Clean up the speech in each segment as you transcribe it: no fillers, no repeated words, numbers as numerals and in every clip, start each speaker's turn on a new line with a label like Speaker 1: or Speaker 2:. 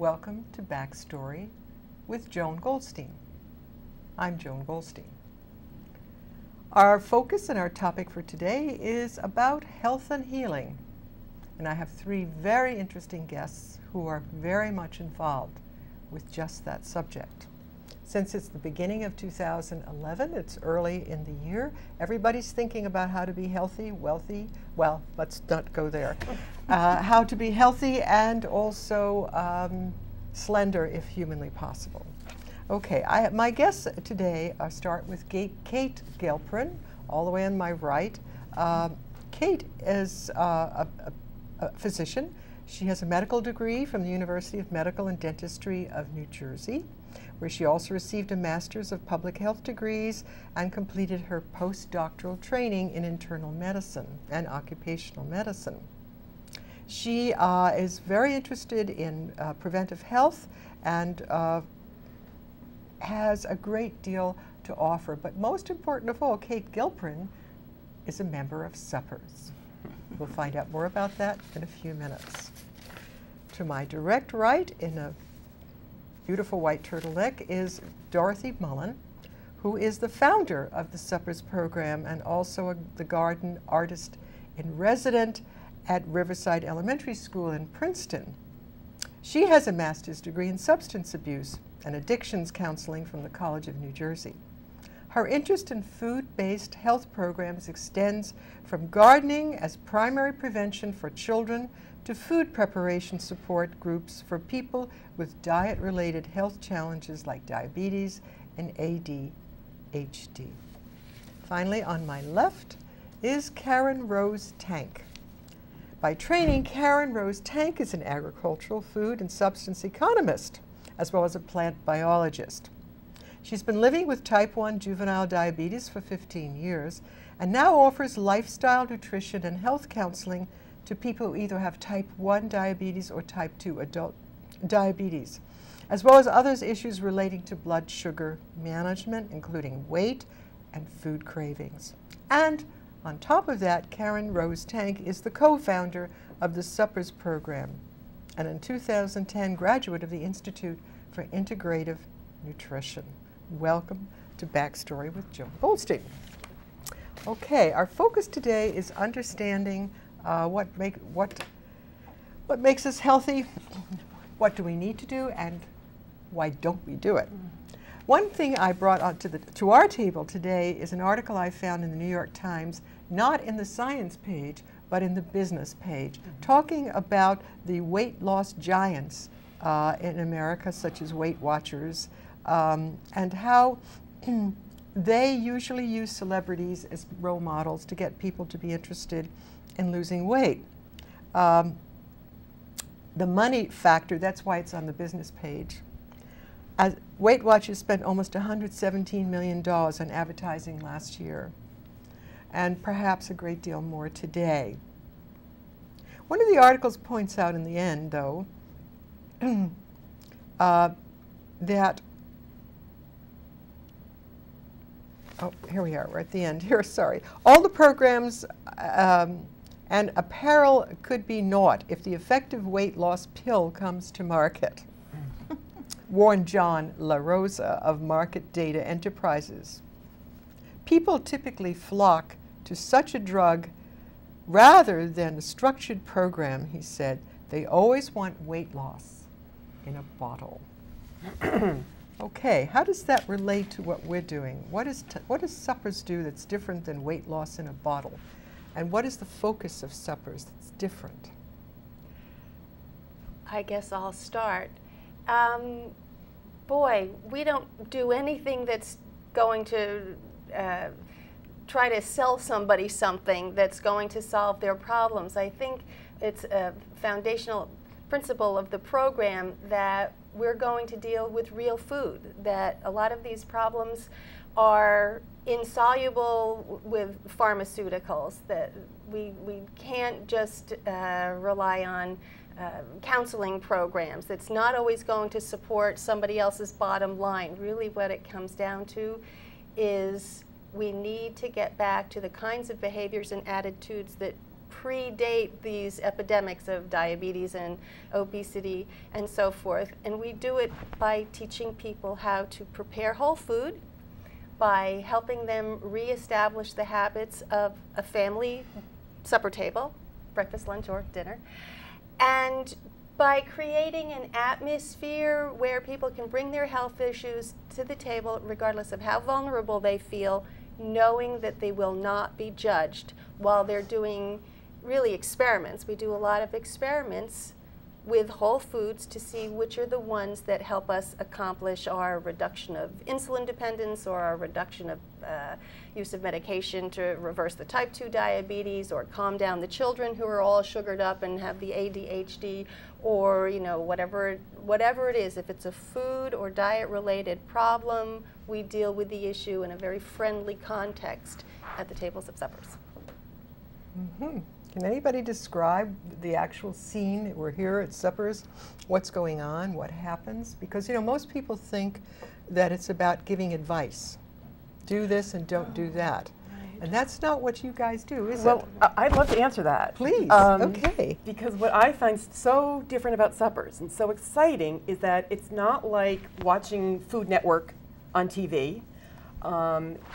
Speaker 1: Welcome to Backstory with Joan Goldstein. I'm Joan Goldstein. Our focus and our topic for today is about health and healing. And I have three very interesting guests who are very much involved with just that subject. Since it's the beginning of 2011, it's early in the year, everybody's thinking about how to be healthy, wealthy, well, let's not go there. How to be healthy and also slender if humanly possible. Okay, my guests today start with Kate Gilprin, all the way on my right. Kate is a physician. She has a medical degree from the University of Medical and Dentistry of New Jersey, where she also received a Master's of Public Health degrees and completed her postdoctoral training in internal medicine and occupational medicine. She is very interested in preventive health and has a great deal to offer. But most important of all, Kate Gilprin is a member of Suppers. We'll find out more about that in a few minutes. To my direct right, in a beautiful white turtleneck, is Dorothy Mullen, who is the founder of the Suppers program and also the garden artist in resident at Riverside Elementary School in Princeton. She has a master's degree in substance abuse and addictions counseling from the College of New Jersey. Her interest in food-based health programs extends from gardening as primary prevention for children to food preparation support groups for people with diet-related health challenges like diabetes and ADHD. Finally, on my left is Karen Rose Tank. By training, Karen Rose Tank is an agricultural, food, and substance economist, as well as a plant biologist. She's been living with type 1 juvenile diabetes for 15 years and now offers lifestyle, nutrition, and health counseling to people who either have type 1 diabetes or type 2 adult diabetes, as well as others issues relating to blood sugar management, including weight and food cravings. And on top of that, Karen Rose Tank is the co-founder of the Suppers program and in 2010 graduate of the Institute for Integrative Nutrition. Welcome to Backstory with Joan Goldstein. Okay, our focus today is understanding what makes us healthy, what do we need to do, and why don't we do it? One thing I brought on to our table today is an article I found in the New York Times, not in the science page, but in the business page, talking about the weight loss giants in America, such as Weight Watchers, and how they usually use celebrities as role models to get people to be interested in losing weight. The money factor, that's why it's on the business page. As Weight Watchers spent almost $117 million on advertising last year, and perhaps a great deal more today. One of the articles points out in the end, though, that, oh, here we are, we're at the end here, sorry. All the programs and apparel could be naught if the effective weight loss pill comes to market, warned John LaRosa of Market Data Enterprises. People typically flock to such a drug rather than a structured program, he said. They always want weight loss in a bottle. Okay, how does that relate to what we're doing? What does Suppers do that's different than weight loss in a bottle? And what is the focus of Suppers that's different?
Speaker 2: I guess I'll start. Boy, we don't do anything that's going to try to sell somebody something that's going to solve their problems. I think it's a foundational principle of the program that we're going to deal with real food, that a lot of these problems are insoluble with pharmaceuticals, that we can't just rely on counseling programs. It's not always going to support somebody else's bottom line. Really what it comes down to is we need to get back to the kinds of behaviors and attitudes that predate these epidemics of diabetes and obesity and so forth. And we do it by teaching people how to prepare whole food, by helping them reestablish the habits of a family supper table, breakfast, lunch, or dinner, and by creating an atmosphere where people can bring their health issues to the table regardless of how vulnerable they feel, knowing that they will not be judged while they're doing really experiments. We do a lot of experiments with whole foods to see which are the ones that help us accomplish our reduction of insulin dependence or our reduction of use of medication to reverse the type 2 diabetes or calm down the children who are all sugared up and have the ADHD, or whatever it is. If it's a food or diet related problem, we deal with the issue in a very friendly context at the tables of suppers.
Speaker 1: Mm-hmm. Can anybody describe the actual scene? We're here at suppers. What's going on? What happens? Because most people think that it's about giving advice. Do this and don't do that. And that's not what you guys do, is it?
Speaker 3: Well, I'd love to answer that.
Speaker 1: Please. Okay.
Speaker 3: Because what I find so different about suppers and so exciting is that it's not like watching Food Network on TV.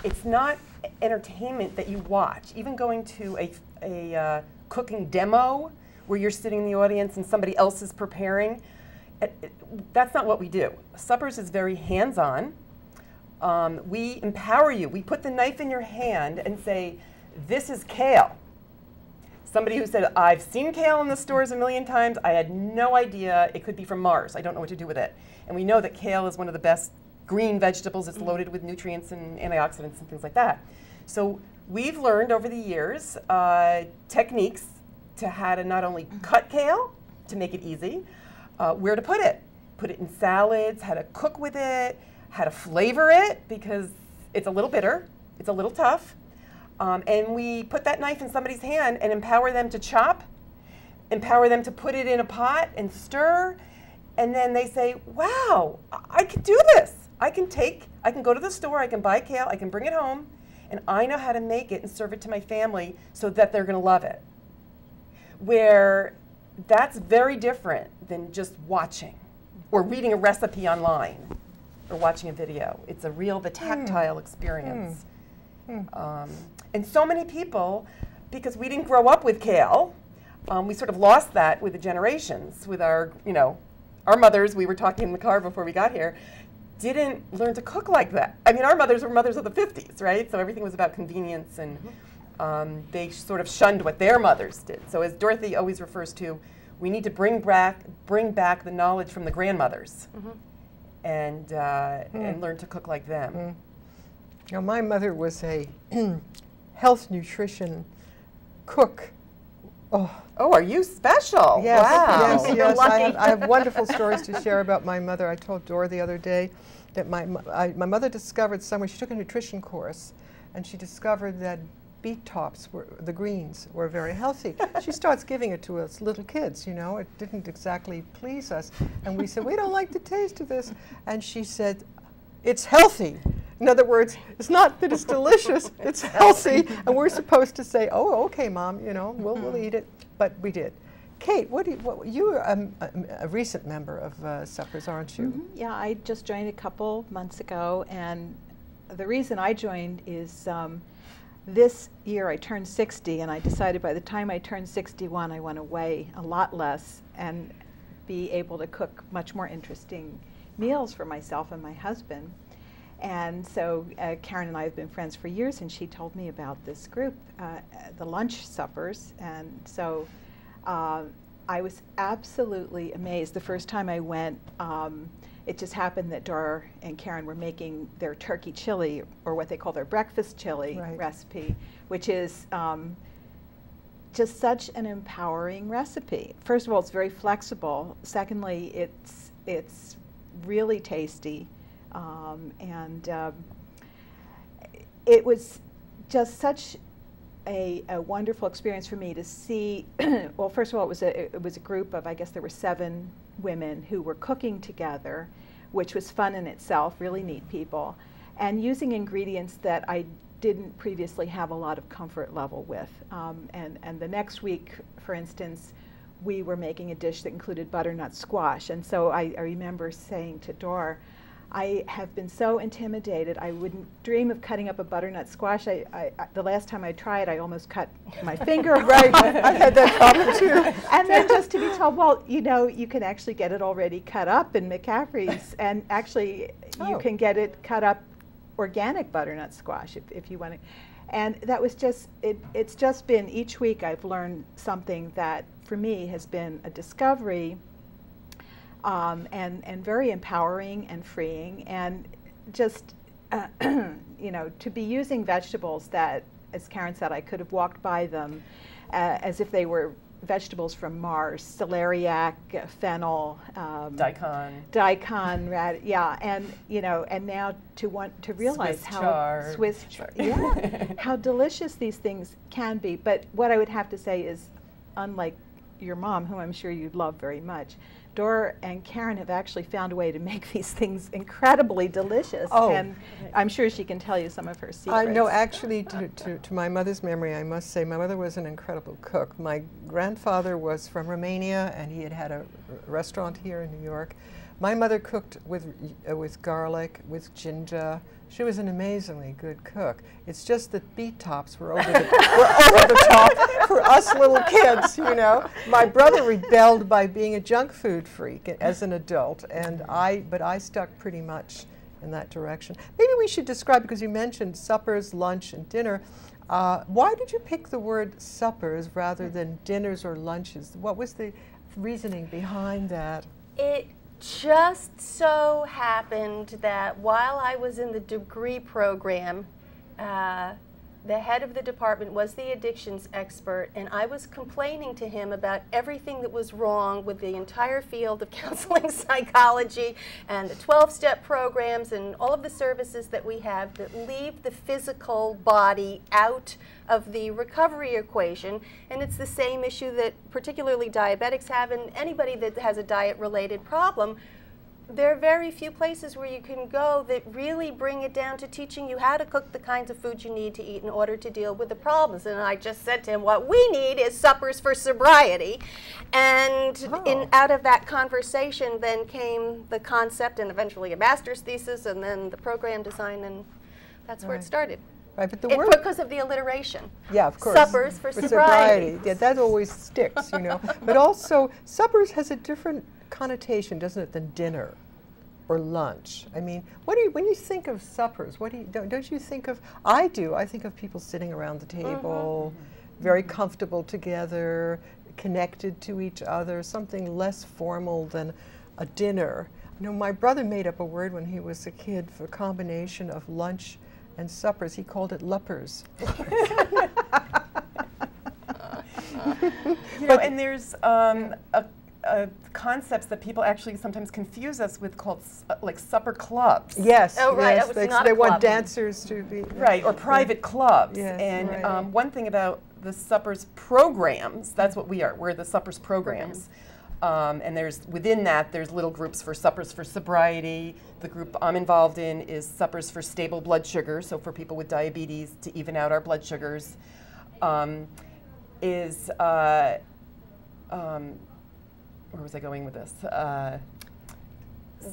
Speaker 3: It's not entertainment that you watch. Even going to a cooking demo where you're sitting in the audience and somebody else is preparing, that's not what we do. Suppers is very hands-on. We empower you. We put the knife in your hand and say, this is kale. Somebody who said, I've seen kale in the stores a million times. I had no idea it could be from Mars. I don't know what to do with it. And we know that kale is one of the best green vegetables. It's loaded with nutrients and antioxidants and things like that. So we've learned over the years techniques to how to not only cut kale to make it easy, where to put it in salads, how to cook with it, how to flavor it, because it's a little bitter, it's a little tough. And we put that knife in somebody's hand and empower them to chop, empower them to put it in a pot and stir, and then they say, wow, I can do this. I can go to the store, I can buy kale, I can bring it home, and I know how to make it and serve it to my family so that they're gonna love it. Where that's very different than just watching or reading a recipe online or watching a video. It's the tactile experience. And so many people, because we didn't grow up with kale, we sort of lost that with the generations, with our mothers, we were talking in the car before we got here, didn't learn to cook like that. I mean, our mothers were mothers of the 50s, right? So everything was about convenience, and they sort of shunned what their mothers did. So as Dorothy always refers to, we need to bring back the knowledge from the grandmothers and learn to cook like them.
Speaker 1: My mother was a health nutrition cook.
Speaker 3: Oh, are you special?
Speaker 1: Yes,
Speaker 3: wow.
Speaker 1: yes. I have wonderful stories to share about my mother. I told Dora the other day that my mother discovered somewhere, she took a nutrition course, and she discovered that beet tops, the greens, were very healthy. She starts giving it to us little kids, it didn't exactly please us. And we said, we don't like the taste of this. And she said, it's healthy. In other words, it's not that it's delicious, it's healthy. And we're supposed to say, oh, okay, Mom, we'll eat it. But we did. Kate, you're a recent member of Suppers, aren't you?
Speaker 4: Yeah, I just joined a couple months ago, and the reason I joined is this year I turned 60, and I decided by the time I turned 61 I want to weigh a lot less and be able to cook much more interesting meals for myself and my husband. And so Karen and I have been friends for years, and she told me about this group, the lunch suppers, and so I was absolutely amazed. The first time I went, it just happened that Dora and Karen were making their turkey chili, or what they call their breakfast chili recipe, which is just such an empowering recipe. First of all, it's very flexible. Secondly, it's really tasty. It was just such a wonderful experience for me to see. Well, first of all, it was a group of, I guess there were 7 women who were cooking together, which was fun in itself, really neat people, and using ingredients that I didn't previously have a lot of comfort level with. And the next week, for instance, we were making a dish that included butternut squash. And so I remember saying to Dor, I have been so intimidated, I wouldn't dream of cutting up a butternut squash. The last time I tried, I almost cut my finger.
Speaker 1: Right, I've had that problem too.
Speaker 4: And then just to be told, well, you know, you can actually get it already cut up in McCaffrey's, and actually you can get it cut up organic butternut squash if you want to. And that was just, it's just been, each week I've learned something that for me has been a discovery, and very empowering and freeing, and just, you know, to be using vegetables that, as Karen said, I could have walked by them as if they were vegetables from Mars, celeriac, fennel, daikon, yeah, and you know, and now to want to realize how delicious these things can be. But what I would have to say is, unlike your mom, whom I'm sure you love very much, Dor and Karen have actually found a way to make these things incredibly delicious.
Speaker 1: Oh.
Speaker 4: And I'm sure she can tell you some of her secrets.
Speaker 1: I know, actually, to my mother's memory, I must say, my mother was an incredible cook. My grandfather was from Romania, and he had a restaurant here in New York. My mother cooked with garlic, with ginger. She was an amazingly good cook. It's just that beet tops were over the top for us little kids, you know. My brother rebelled by being a junk food freak as an adult, and but I stuck pretty much in that direction. Maybe we should describe, because you mentioned suppers, lunch, and dinner. Why did you pick the word suppers rather than dinners or lunches? What was the reasoning behind that?
Speaker 2: It just so happened that while I was in the degree program, the head of the department was the addictions expert, and I was complaining to him about everything that was wrong with the entire field of counseling psychology and the 12-step programs and all of the services that we have that leave the physical body out of the recovery equation. And it's the same issue that particularly diabetics have, and anybody that has a diet-related problem. There are very few places where you can go that really bring it down to teaching you how to cook the kinds of food you need to eat in order to deal with the problems. And I just said to him, what we need is suppers for sobriety. And out of that conversation then came the concept, and eventually a master's thesis, and then the program design, and that's where it started.
Speaker 1: Right, but the word,
Speaker 2: because of the alliteration.
Speaker 1: Yeah, of course.
Speaker 2: Suppers for sobriety.
Speaker 1: Yeah, that always sticks, you know. But also, suppers has a different connotation, doesn't it, than dinner or lunch? I mean, what do you, when you think of suppers, what do you, don't you think of, I do, I think of people sitting around the table, very comfortable together, connected to each other, something less formal than a dinner. You know, my brother made up a word when he was a kid for a combination of lunch and suppers. He called it luppers.
Speaker 3: You know, and there's concepts that people actually sometimes confuse us with called like supper clubs.
Speaker 1: Yes.
Speaker 2: Oh, right.
Speaker 1: Yes, they want dancers to be.
Speaker 3: Right, or private clubs.
Speaker 1: Yes,
Speaker 3: and
Speaker 1: right.
Speaker 3: One thing about the suppers programs, that's what we are. We're the suppers programs. And within that, there's little groups for suppers for sobriety. The group I'm involved in is suppers for stable blood sugar, so for people with diabetes to even out our blood sugars. Where was I going with this?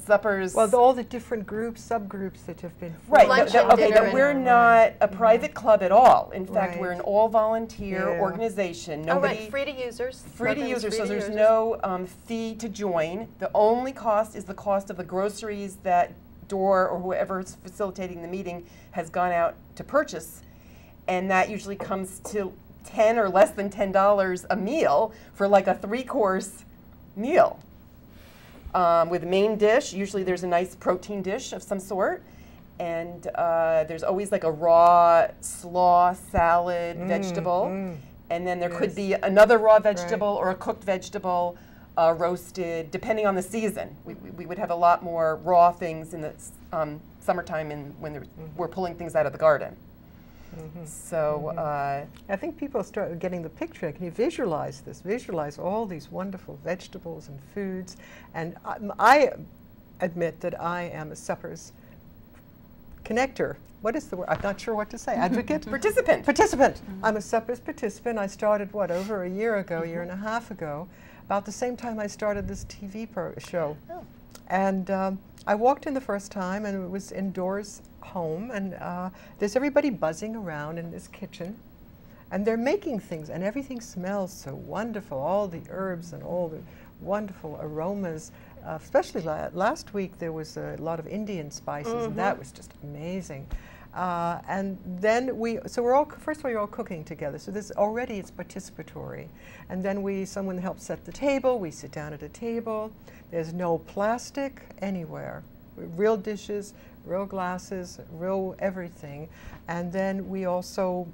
Speaker 3: Suppers.
Speaker 1: Well, all the different groups, subgroups that have been
Speaker 3: right.
Speaker 2: Lunch and
Speaker 3: Okay,
Speaker 2: dinner
Speaker 3: that we're not a private club at all. In fact,
Speaker 1: Right.
Speaker 3: we're an all-volunteer organization. Nobody,
Speaker 2: right, free to users.
Speaker 3: free to users, so there's no fee to join. The only cost is the cost of the groceries that Dor or whoever is facilitating the meeting has gone out to purchase, and that usually comes to $10 or less than $10 a meal for like a 3-course meal. With a main dish, usually there's a nice protein dish of some sort, and there's always like a raw slaw salad vegetable, and then there could be another raw vegetable or a cooked vegetable, roasted, depending on the season. We would have a lot more raw things in the summertime when we're pulling things out of the garden. So
Speaker 1: I think people start getting the picture. Can you visualize this? Visualize all these wonderful vegetables and foods. And I admit that I am a suppers connector. What is the word? I'm not sure what to say. Advocate?
Speaker 3: Participant.
Speaker 1: Participant. I'm a suppers participant. I started, what, over a year ago, year and a half ago, about the same time I started this TV show.
Speaker 2: Oh.
Speaker 1: And I walked in the first time, and it was indoors home, and there's everybody buzzing around in this kitchen, and they're making things, and everything smells so wonderful, all the herbs and all the wonderful aromas. Especially last week, there was a lot of Indian spices, and that was just amazing. And then we're all, first of all, you're all cooking together. So this already it's participatory. And then someone helps set the table. We sit down at a table. There's no plastic anywhere. Real dishes, real glasses, real everything. And then we also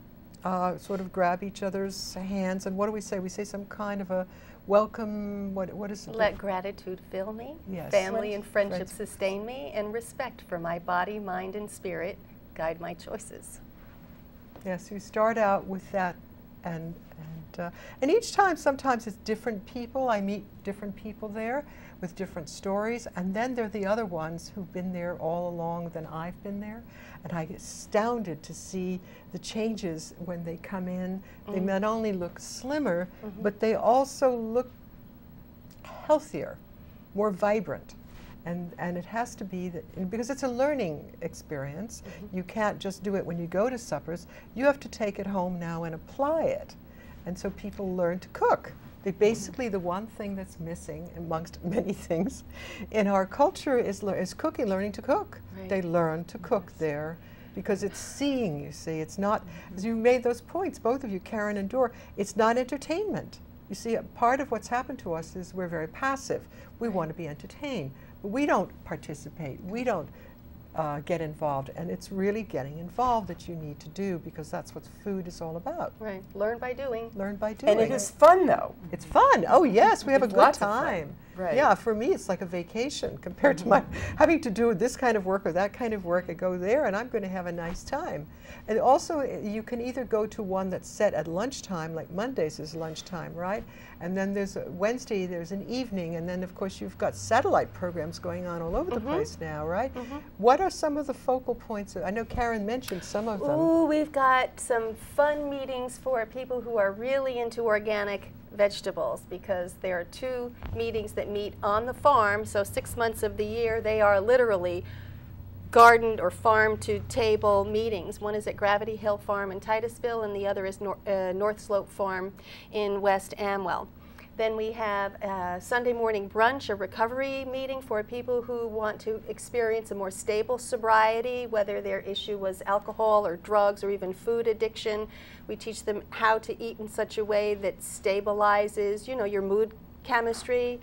Speaker 1: sort of grab each other's hands. And what do we say? We say some kind of a welcome, what is it?
Speaker 2: Let gratitude fill me,
Speaker 1: yes.
Speaker 2: Family and friendship sustain me, and respect for my body, mind, and spirit guide my choices.
Speaker 1: Yes, you start out with that, and each time, sometimes it's different people. I meet different people there with different stories, and then there are the other ones who've been there all along than I've been there, and I get astounded to see the changes when they come in. They not only look slimmer, but they also look healthier, more vibrant. And it has to be that, because it's a learning experience. You can't just do it when you go to suppers. You have to take it home now and apply it. And so people learn to cook. Basically, the one thing that's missing amongst many things in our culture is cooking, learning to cook.
Speaker 2: Right.
Speaker 1: They learn to cook there because it's seeing, you see. It's not, as you made those points, both of you, Karen and Dor, it's not entertainment. You see, a part of what's happened to us is we're very passive. We want to be entertained. But we don't participate. We don't get involved. And it's really getting involved that you need to do, because that's what food is all about.
Speaker 2: Right. Learn by doing.
Speaker 1: Learn by doing.
Speaker 3: And it is fun, though.
Speaker 1: It's fun. Oh, yes. We have a
Speaker 3: It's
Speaker 1: good
Speaker 3: lots of fun.
Speaker 1: time.
Speaker 3: Right.
Speaker 1: Yeah, for me, it's like a vacation compared to my having to do this kind of work or that kind of work. I go there, and I'm going to have a nice time. And also, you can either go to one that's set at lunchtime, like Mondays is lunchtime, right? And then there's Wednesday, there's an evening, and then, of course, you've got satellite programs going on all over the place now, right? What are some of the focal points? I know Karen mentioned some of them.
Speaker 2: Ooh, we've got some fun meetings for people who are really into organic vegetables, because there are 2 meetings that meet on the farm. So 6 months of the year, they are literally garden or farm to table meetings. One is at Gravity Hill Farm in Titusville, and the other is North Slope Farm in West Amwell. Then we have a Sunday morning brunch, a recovery meeting for people who want to experience a more stable sobriety, whether their issue was alcohol or drugs or even food addiction. We teach them how to eat in such a way that stabilizes, your mood chemistry.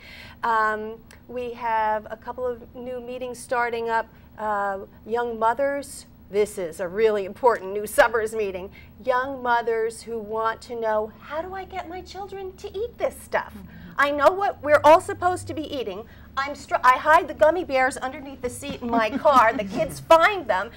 Speaker 2: We have a couple of new meetings starting up. Young mothers. This is a really important new suppers meeting. Young mothers who want to know, how do I get my children to eat this stuff? I know what we're all supposed to be eating. I hide the gummy bears underneath the seat in my car. The kids find them.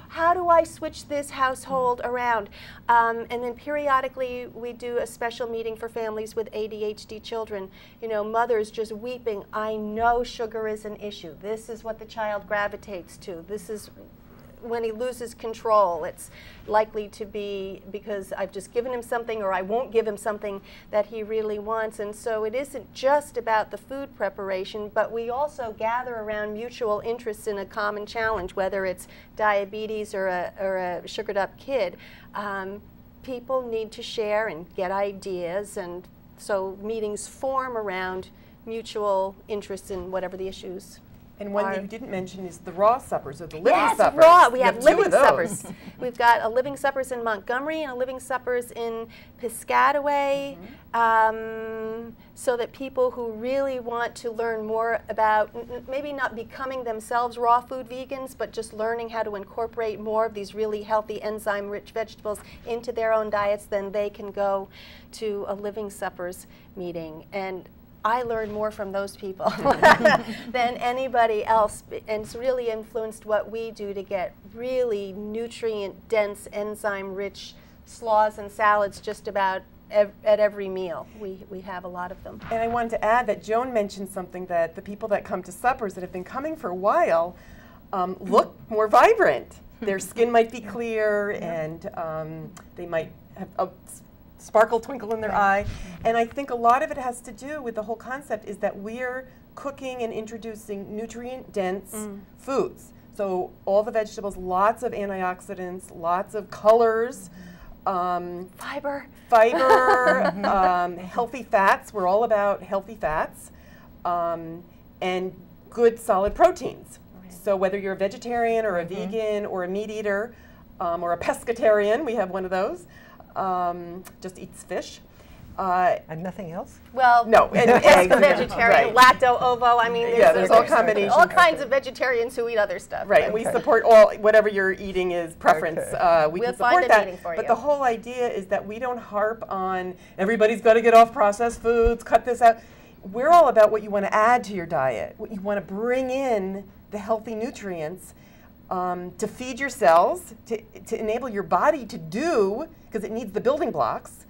Speaker 2: How do I switch this household around? And then periodically we do a special meeting for families with ADHD children. Mothers just weeping. I know sugar is an issue. This is what the child gravitates to. This is when he loses control. It's likely to be because I've just given him something, or I won't give him something that he really wants. And so it isn't just about the food preparation, but we also gather around mutual interests in a common challenge, whether it's diabetes or a sugared up kid. People need to share and get ideas, and so meetings form around mutual interests in whatever the issues.
Speaker 3: And one that you didn't mention is the raw suppers, or the living suppers.
Speaker 2: Raw. We have
Speaker 3: 2
Speaker 2: living
Speaker 3: of those.
Speaker 2: suppers. We've got a living suppers in Montgomery and a living suppers in Piscataway, so that people who really want to learn more about maybe not becoming themselves raw food vegans, but just learning how to incorporate more of these really healthy enzyme-rich vegetables into their own diets, then they can go to a living suppers meeting. And I learn more from those people than anybody else, and it's really influenced what we do to get really nutrient-dense, enzyme-rich slaws and salads just about at every meal. We have a lot of them.
Speaker 3: And I wanted to add that Joan mentioned something, that the people that come to suppers that have been coming for a while look more vibrant. Their skin might be clear, and they might have a sparkle, twinkle in their eye. And I think a lot of it has to do with the whole concept is that we're cooking and introducing nutrient-dense foods. So all the vegetables, lots of antioxidants, lots of colors,
Speaker 2: Fiber.
Speaker 3: Healthy fats. We're all about healthy fats, and good solid proteins. Right. So whether you're a vegetarian or a vegan or a meat eater or a pescatarian, we have one of those, just eats fish.
Speaker 1: And nothing else?
Speaker 2: Well,
Speaker 3: no, and eggs,
Speaker 2: vegetarian,
Speaker 3: right.
Speaker 2: lacto, ovo. I mean,
Speaker 3: there's all combinations.
Speaker 2: All kinds of vegetarians who eat other stuff.
Speaker 3: Right, and we support whatever you're eating is preference. We can support that. But the whole idea is that we don't harp on everybody's got to get off processed foods, cut this out. We're all about what you want to add to your diet, what you want to bring in the healthy nutrients to feed your cells, to enable your body to do, because it needs the building blocks,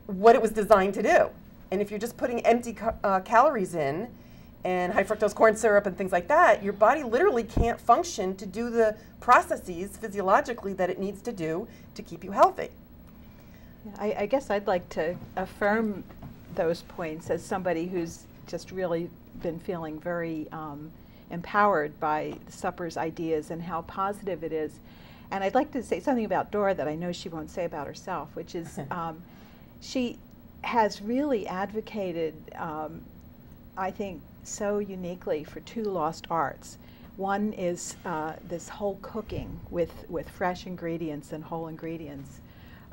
Speaker 3: what it was designed to do. And if you're just putting empty calories in and high fructose corn syrup and things like that, your body literally can't function to do the processes physiologically that it needs to do to keep you healthy.
Speaker 4: Yeah, I guess I'd like to affirm those points as somebody who's just really been feeling very empowered by Supper's ideas and how positive it is. And I'd like to say something about Dora that I know she won't say about herself, which is she has really advocated, I think, so uniquely for two lost arts. One is this whole cooking with fresh ingredients and whole ingredients.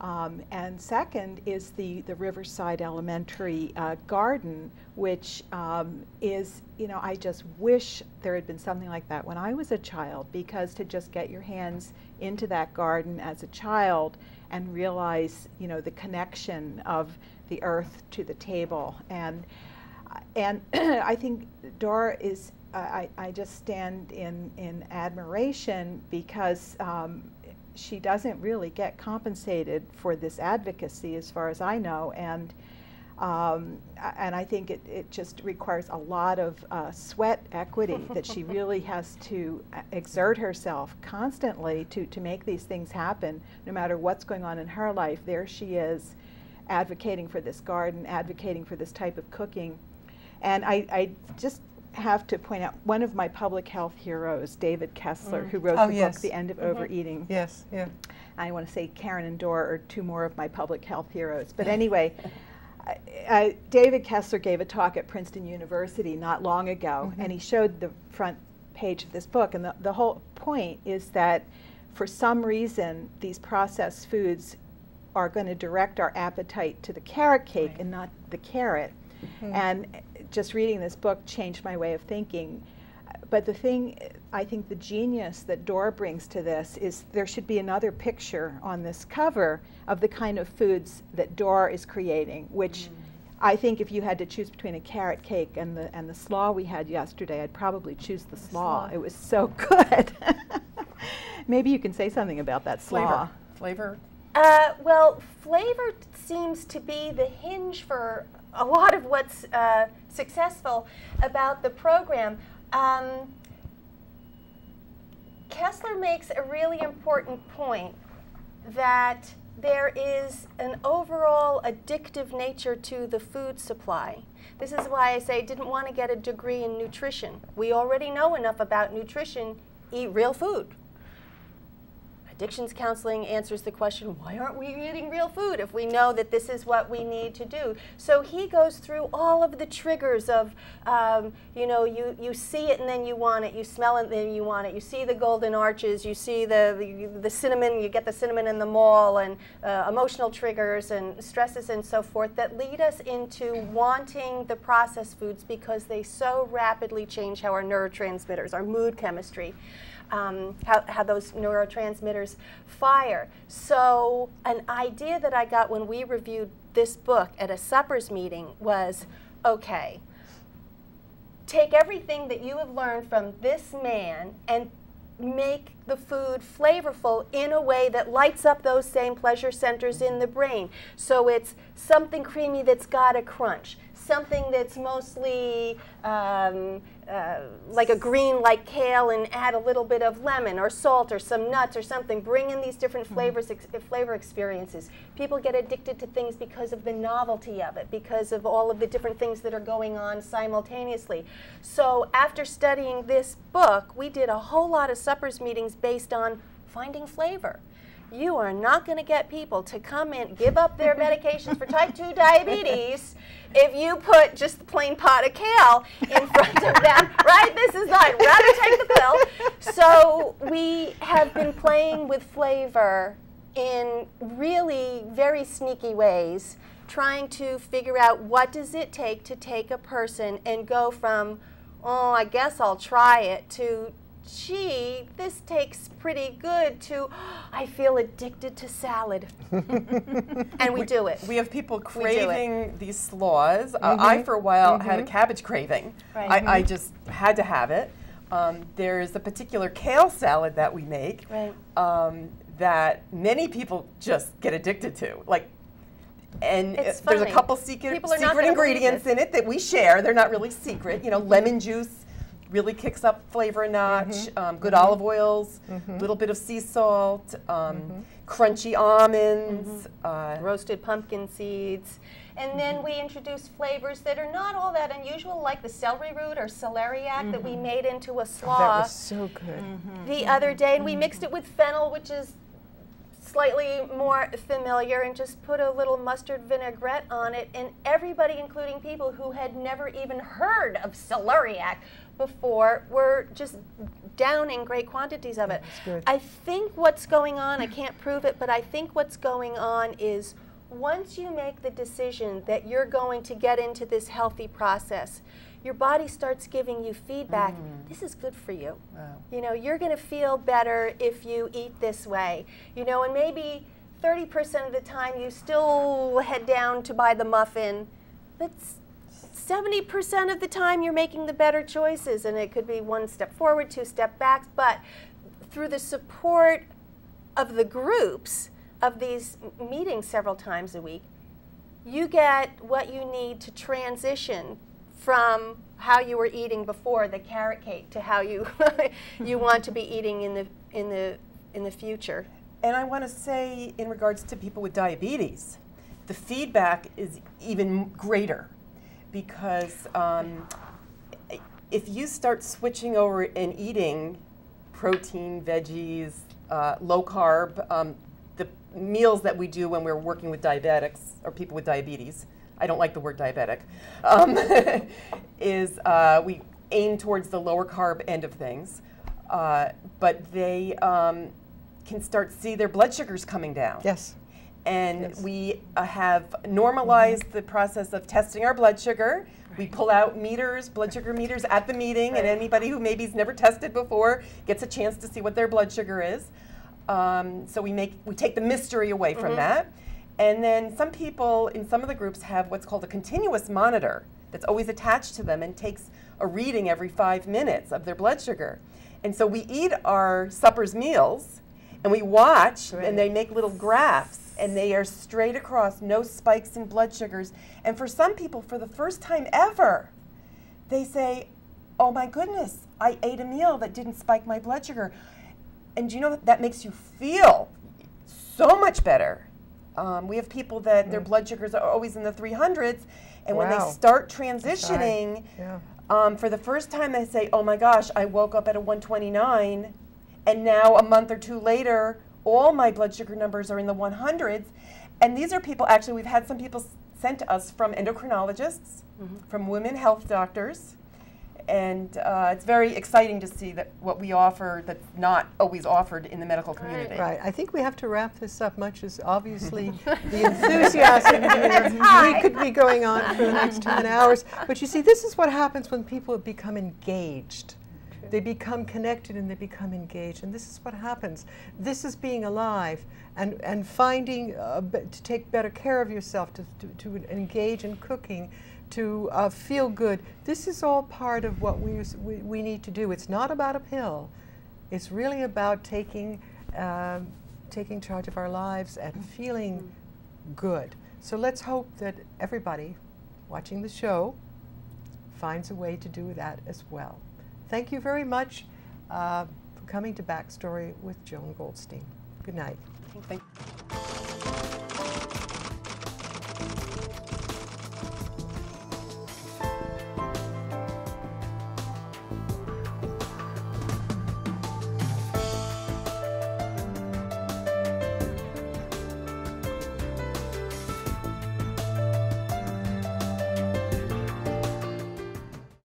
Speaker 4: And second is the Riverside Elementary garden, which is, I just wish there had been something like that when I was a child, because to just get your hands into that garden as a child and realize, the connection of the earth to the table. And I think Dora is, I just stand in admiration because she doesn't really get compensated for this advocacy as far as I know. And I think it just requires a lot of sweat equity that she really has to exert herself constantly to make these things happen, no matter what's going on in her life. There she is, advocating for this garden, advocating for this type of cooking. And I just have to point out one of my public health heroes, David Kessler, who wrote the book, The End of Overeating.
Speaker 1: Yes, yeah.
Speaker 4: I want to say Karen and Dora are two more of my public health heroes. But anyway, David Kessler gave a talk at Princeton University not long ago, and he showed the front page of this book. And the whole point is that for some reason, these processed foods are going to direct our appetite to the carrot cake and not the carrot. And just reading this book changed my way of thinking. But the thing, I think the genius that Dora brings to this is there should be another picture on this cover of the kind of foods that Dora is creating, which I think if you had to choose between a carrot cake and the slaw we had yesterday, I'd probably choose the slaw. It was so good. Maybe you can say something about that slaw.
Speaker 3: Flavor?
Speaker 2: Well, flavor seems to be the hinge for a lot of what's successful about the program. Kessler makes a really important point that there is an overall addictive nature to the food supply. This is why I say I didn't want to get a degree in nutrition. We already know enough about nutrition. Eat real food. Addictions counseling answers the question, why aren't we eating real food if we know that this is what we need to do? So he goes through all of the triggers of, you see it and then you want it, you smell it and then you want it, you see the golden arches, you see the cinnamon, you get the cinnamon in the mall, and emotional triggers and stresses and so forth that lead us into wanting the processed foods because they so rapidly change how our neurotransmitters, our mood chemistry, how those neurotransmitters fire. So an idea that I got when we reviewed this book at a suppers meeting was, okay, take everything that you have learned from this man and make the food flavorful in a way that lights up those same pleasure centers in the brain. So it's something creamy that's got a crunch, something that's mostly like a green, like kale, and add a little bit of lemon or salt or some nuts or something. Bring in these different flavors, flavor experiences. People get addicted to things because of the novelty of it, because of all of the different things that are going on simultaneously. So after studying this book, we did a whole lot of suppers meetings based on finding flavor. You are not going to get people to come in, give up their medications for type 2 diabetes if you put just the plain pot of kale in front of them, right? This is not, rather take the pill. So we have been playing with flavor in really very sneaky ways, trying to figure out what does it take to take a person and go from, oh, I guess I'll try it, to, gee, this tastes pretty good, to, I feel addicted to salad. And we do it.
Speaker 3: We have people craving these slaws. I, for a while, had a cabbage craving.
Speaker 2: Right.
Speaker 3: I just had to have it. There's a particular kale salad that we make that many people just get addicted to. Like, and
Speaker 2: It's
Speaker 3: there's a
Speaker 2: funny.
Speaker 3: couple secret
Speaker 2: People are not gonna
Speaker 3: ingredients
Speaker 2: believe
Speaker 3: in it that we share. They're not really secret. You know, lemon juice really kicks up flavor a notch. Good olive oils, a little bit of sea salt, crunchy almonds,
Speaker 2: Roasted pumpkin seeds. And then we introduce flavors that are not all that unusual, like the celery root or celeriac that we made into a slaw
Speaker 1: That was so good.
Speaker 2: the other day. And we mixed it with fennel, which is slightly more familiar, and just put a little mustard vinaigrette on it. And everybody, including people who had never even heard of celeriac before, were just downing great quantities of it.
Speaker 1: That's good.
Speaker 2: I think what's going on, I can't prove it, but I think what's going on is once you make the decision that you're going to get into this healthy process, your body starts giving you feedback. This is good for you.
Speaker 3: Wow.
Speaker 2: You know, you're going to feel better if you eat this way. You know, and maybe 30% of the time you still head down to buy the muffin, but 70% of the time you're making the better choices, and it could be one step forward, two step back, but through the support of the groups of these meetings several times a week, you get what you need to transition from how you were eating before the carrot cake to how you you want to be eating in the future.
Speaker 3: And I want to say, in regards to people with diabetes, the feedback is even greater, because if you start switching over and eating protein, veggies, low carb, the meals that we do when we're working with diabetics or people with diabetes, I don't like the word diabetic, is we aim towards the lower carb end of things, but they can start to see their blood sugars coming down.
Speaker 1: Yes.
Speaker 3: And we have normalized the process of testing our blood sugar. We pull out meters, blood sugar meters at the meeting, and anybody who maybe has never tested before gets a chance to see what their blood sugar is. So we take the mystery away from that. And then some people in some of the groups have what's called a continuous monitor that's always attached to them and takes a reading every 5 minutes of their blood sugar. And so we eat our suppers meals and we watch, and they make little graphs, and they are straight across, no spikes in blood sugars. And for some people, for the first time ever, they say, oh my goodness, I ate a meal that didn't spike my blood sugar. And you know, that makes you feel so much better. We have people that their blood sugars are always in the 300s, and when they start transitioning, for the first time they say, oh my gosh, I woke up at a 129, and now a month or two later, all my blood sugar numbers are in the 100s. And these are people, actually, we've had some people sent to us from endocrinologists, from women health doctors, and it's very exciting to see that what we offer that's not always offered in the medical community.
Speaker 1: Right. I think we have to wrap this up, much as obviously the enthusiasm here. We could be going on for the next 10 hours. But you see, this is what happens when people become engaged. They become connected and they become engaged. And this is what happens. This is being alive and finding to take better care of yourself, to engage in cooking, to feel good. This is all part of what we need to do. It's not about a pill. It's really about taking charge of our lives and feeling good. So let's hope that everybody watching the show finds a way to do that as well. Thank you very much for coming to Backstory with Joan Goldstein. Good night.
Speaker 3: Thank you.